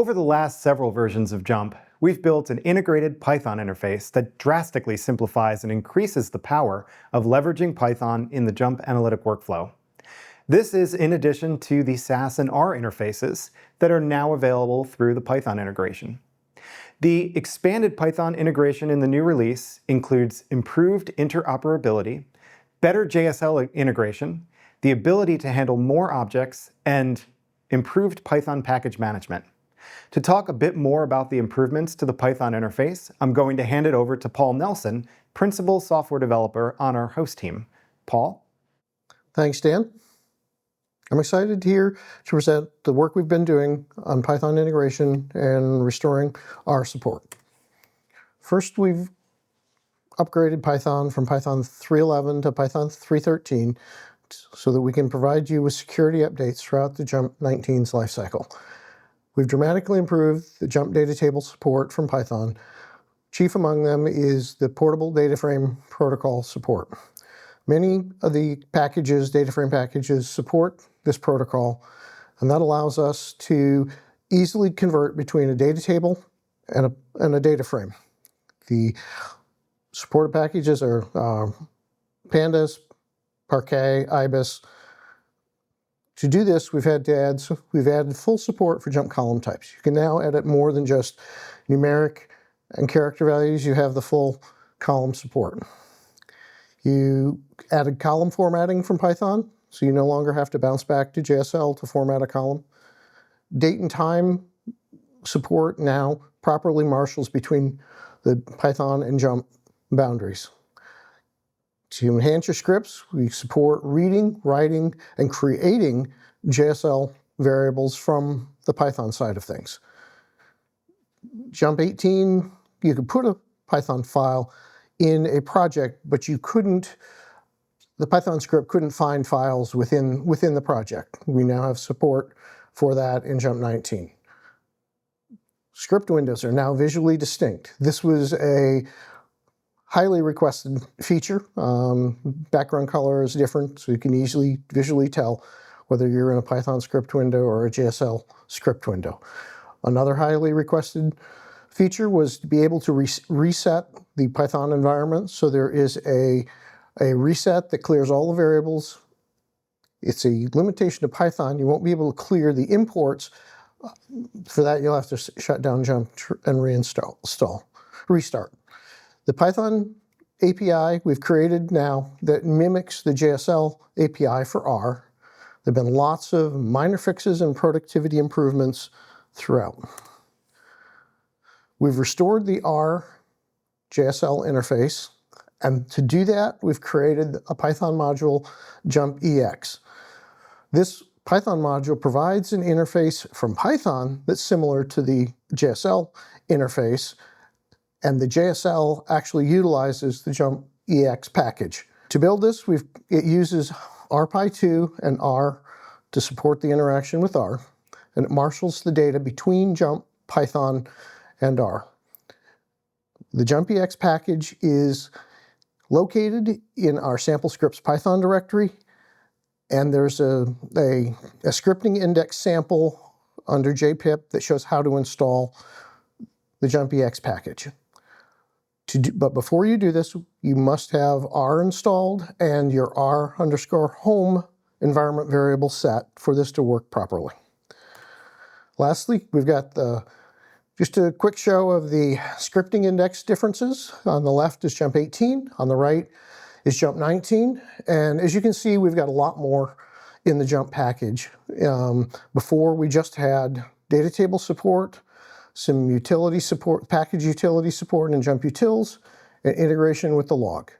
Over the last several versions of JMP, we've built an integrated Python interface that drastically simplifies and increases the power of leveraging Python in the JMP analytic workflow. This is in addition to the SAS and R interfaces that are now available through the Python integration. The expanded Python integration in the new release includes improved interoperability, better JSL integration, the ability to handle more objects, and improved Python package management. To talk a bit more about the improvements to the Python interface, I'm going to hand it over to Paul Nelson, Principal Software Developer on our host team. Paul? Thanks, Dan. I'm excited here to present the work we've been doing on Python integration and restoring our support. First, we've upgraded Python from Python 3.11 to Python 3.13 so that we can provide you with security updates throughout the JMP 19's lifecycle. We've dramatically improved the JMP data table support from Python. Chief among them is the portable data frame protocol support. Many of the packages, data frame packages, support this protocol, and that allows us to easily convert between a data table and a data frame. The supported packages are Pandas, Parquet, IBIS. To do this, we've added full support for JMP column types. You can now edit more than just numeric and character values. You have the full column support. You added column formatting from Python, so you no longer have to bounce back to JSL to format a column. Date and time support now properly marshals between the Python and JMP boundaries. To enhance your scripts, we support reading, writing, and creating JSL variables from the Python side of things. JMP 18, you could put a Python file in a project, but the Python script couldn't find files within the project. We now have support for that in JMP 19. Script windows are now visually distinct. This was a highly requested feature. Background color is different, so you can easily visually tell whether you're in a Python script window or a JSL script window. Another highly requested feature was to be able to reset the Python environment. So there is a reset that clears all the variables. It's a limitation to Python. You won't be able to clear the imports. For that, you'll have to shut down JMP and restart. The Python API we've created now that mimics the JSL API for R. There have been lots of minor fixes and productivity improvements throughout. We've restored the R JSL interface, and to do that, we've created a Python module, JMP EX. This Python module provides an interface from Python that's similar to the JSL interface, and the JSL actually utilizes the JMP EX package. To build this, it uses RPy2 and R to support the interaction with R, and it marshals the data between JMP, Python, and R. The JMP EX package is located in our sample scripts Python directory, and there's a scripting index sample under JPIP that shows how to install the JMP EX package. But before you do this, you must have R installed and your R_home environment variable set for this to work properly. Lastly, we've got just a quick show of the scripting index differences. On the left is JMP 18, on the right is JMP 19, and as you can see, we've got a lot more in the JMP package. Before, we just had data table support, some utility support, package utility support in JMP utils, and integration with the log.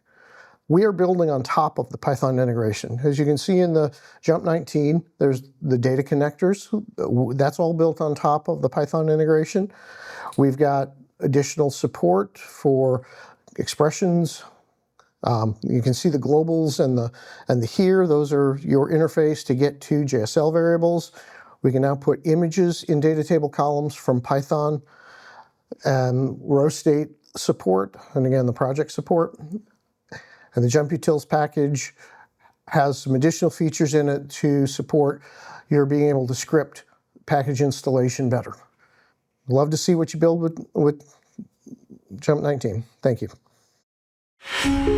We are building on top of the Python integration. As you can see in the JMP 19, there's the data connectors. That's all built on top of the Python integration. We've got additional support for expressions. You can see the globals and the here. Those are your interface to get to JSL variables. We can now put images in data table columns from Python, and row state support, and again, the project support. And the JMP utils package has some additional features in it to support your being able to script package installation better. Love to see what you build with JMP 19. Thank you.